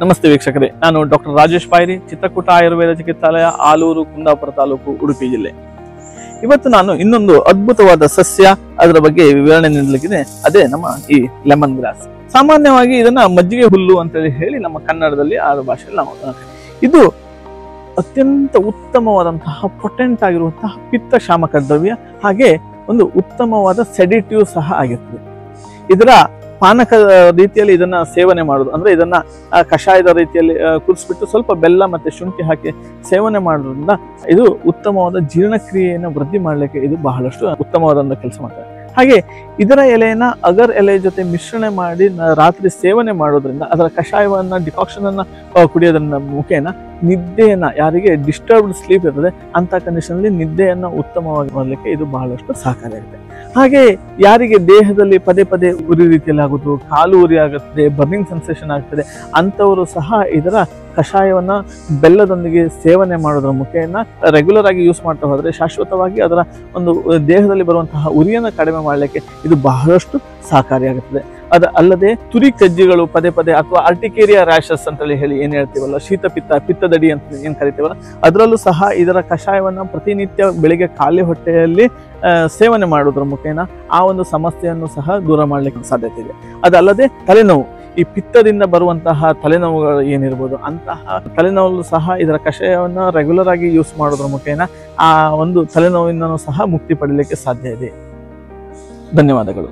ನಮಸ್ತೆ ವೀಕ್ಷಕರೇ, ನಾನು ಡಾಕ್ಟರ್ ರಾಜೇಶ್ ಪಾಯ್ರಿ, ಚಿತ್ರಕೂಟ ಆಯುರ್ವೇದ ಚಿಕಿತ್ಸಾಲಯ, ಆಲೂರು, ಕುಂದಾಪುರ ತಾಲೂಕು, ಉಡುಪಿ ಜಿಲ್ಲೆ. ಇವತ್ತು ನಾನು ಇನ್ನೊಂದು ಅದ್ಭುತವಾದ ಸಸ್ಯ ಅದರ ಬಗ್ಗೆ ವಿವರಣೆ ನೀಡಲಿಕ್ಕೆ, ಅದೇ ನಮ್ಮ ಈ ಲೆಮನ್ ಗ್ರಾಸ್. ಸಾಮಾನ್ಯವಾಗಿ ಇದನ್ನ ಮಜ್ಜಿಗೆ ಹುಲ್ಲು ಅಂತ ಹೇಳಿ ನಮ್ಮ ಕನ್ನಡದಲ್ಲಿ ಆ ಭಾಷೆಯಲ್ಲಿ ನಾವು ಇದು ಅತ್ಯಂತ ಉತ್ತಮವಾದಂತಹ ಪೊಟೆಂಟ್ ಆಗಿರುವಂತಹ ಪಿತ್ತ ಶಾಮಕ ದ್ರವ್ಯ, ಹಾಗೆ ಒಂದು ಉತ್ತಮವಾದ ಸೆಡಿಟಿವ್ ಸಹ ಆಗಿರ್ತದೆ. ಇದರ ಪಾನಕ ರೀತಿಯಲ್ಲಿ ಇದನ್ನ ಸೇವನೆ ಮಾಡೋದು ಅಂದ್ರೆ ಇದನ್ನ ಕಷಾಯದ ರೀತಿಯಲ್ಲಿ ಕುದಿಸ್ಬಿಟ್ಟು ಸ್ವಲ್ಪ ಬೆಲ್ಲ ಮತ್ತೆ ಶುಂಠಿ ಹಾಕಿ ಸೇವನೆ ಮಾಡೋದ್ರಿಂದ ಇದು ಉತ್ತಮವಾದ ಜೀರ್ಣಕ್ರಿಯೆಯನ್ನು ವೃದ್ಧಿ ಮಾಡಲಿಕ್ಕೆ ಇದು ಬಹಳಷ್ಟು ಉತ್ತಮವಾದ ಕೆಲಸ ಮಾಡ್ತಾರೆ. ಹಾಗೆ ಇದರ ಎಲೆಯನ್ನ ಅಗರ್ ಎಲೆ ಜೊತೆ ಮಿಶ್ರಣ ಮಾಡಿ ರಾತ್ರಿ ಸೇವನೆ ಮಾಡೋದ್ರಿಂದ, ಅದರ ಕಷಾಯವನ್ನ ಡಿಕಾಕ್ಷನ್ ಅನ್ನ ಕುಡಿಯೋದ್ರಿಂದ ಮುಖೇನ ನಿದ್ದೆಯನ್ನ, ಯಾರಿಗೆ ಡಿಸ್ಟರ್ಬ್ಡ್ ಸ್ಲೀಪ್ ಇರ್ತದೆ ಅಂತ ಕಂಡೀಷನ್ ಅಲ್ಲಿ ನಿದ್ದೆಯನ್ನ ಉತ್ತಮವಾಗಿ ಮಾಡಲಿಕ್ಕೆ ಇದು ಬಹಳಷ್ಟು ಸಹಕಾರಿಯಾಗುತ್ತೆ. ಹಾಗೆ ಯಾರಿಗೆ ದೇಹದಲ್ಲಿ ಪದೇ ಪದೇ ಉರಿ ರೀತಿಯಲ್ಲಿ ಆಗುವುದು, ಕಾಲು ಉರಿ ಆಗುತ್ತದೆ, ಬರ್ನಿಂಗ್ ಸೆನ್ಸೇಷನ್ ಆಗ್ತದೆ, ಅಂಥವರು ಸಹ ಇದರ ಕಷಾಯವನ್ನ ಬೆಲ್ಲದೊಂದಿಗೆ ಸೇವನೆ ಮಾಡೋದ್ರ ಮುಖೇನ ರೆಗ್ಯುಲರ್ ಆಗಿ ಯೂಸ್ ಮಾಡ್ತಾ ಹೋದ್ರೆ ಶಾಶ್ವತವಾಗಿ ಅದರ ಒಂದು ದೇಹದಲ್ಲಿ ಬರುವಂತಹ ಉರಿಯನ್ನು ಕಡಿಮೆ ಮಾಡಲಿಕ್ಕೆ ಇದು ಬಹಳಷ್ಟು ಸಹಕಾರಿಯಾಗುತ್ತದೆ. ಅದ ಅಲ್ಲದೆ ತುರಿ ಕಜ್ಜಿಗಳು ಪದೇ ಪದೇ ಅಥವಾ ಆರ್ಟಿಕೇರಿಯಾ ರ್ಯಾಷಸ್ ಅಂತ ಹೇಳಿ ಏನ್ ಹೇಳ್ತೀವಲ್ಲ, ಪಿತ್ತದಡಿ ಅಂತ ಏನ್ ಕರಿತೀವಲ್ಲ, ಅದರಲ್ಲೂ ಸಹ ಇದರ ಕಷಾಯವನ್ನ ಪ್ರತಿನಿತ್ಯ ಬೆಳಿಗ್ಗೆ ಖಾಲಿ ಹೊಟ್ಟೆಯಲ್ಲಿ ಸೇವನೆ ಮಾಡೋದ್ರ ಮುಖೇನ ಆ ಒಂದು ಸಮಸ್ಯೆಯನ್ನು ಸಹ ದೂರ ಮಾಡ್ಲಿಕ್ಕೆ ಸಾಧ್ಯತೆ ಇದೆ. ಅದಲ್ಲದೆ ತಲೆನೋವು, ಈ ಪಿತ್ತದಿಂದ ಬರುವಂತಹ ತಲೆನೋವುಗಳು ಏನಿರ್ಬೋದು ಅಂತಹ ತಲೆನೋವು ಸಹ ಇದರ ಕಷಾಯವನ್ನ ರೆಗ್ಯುಲರ್ ಆಗಿ ಯೂಸ್ ಮಾಡೋದ್ರ ಮುಖೇನ ಆ ಒಂದು ತಲೆನೋವಿಂದನೂ ಸಹ ಮುಕ್ತಿ ಪಡಲಿಕ್ಕೆ ಸಾಧ್ಯ ಇದೆ. ಧನ್ಯವಾದಗಳು.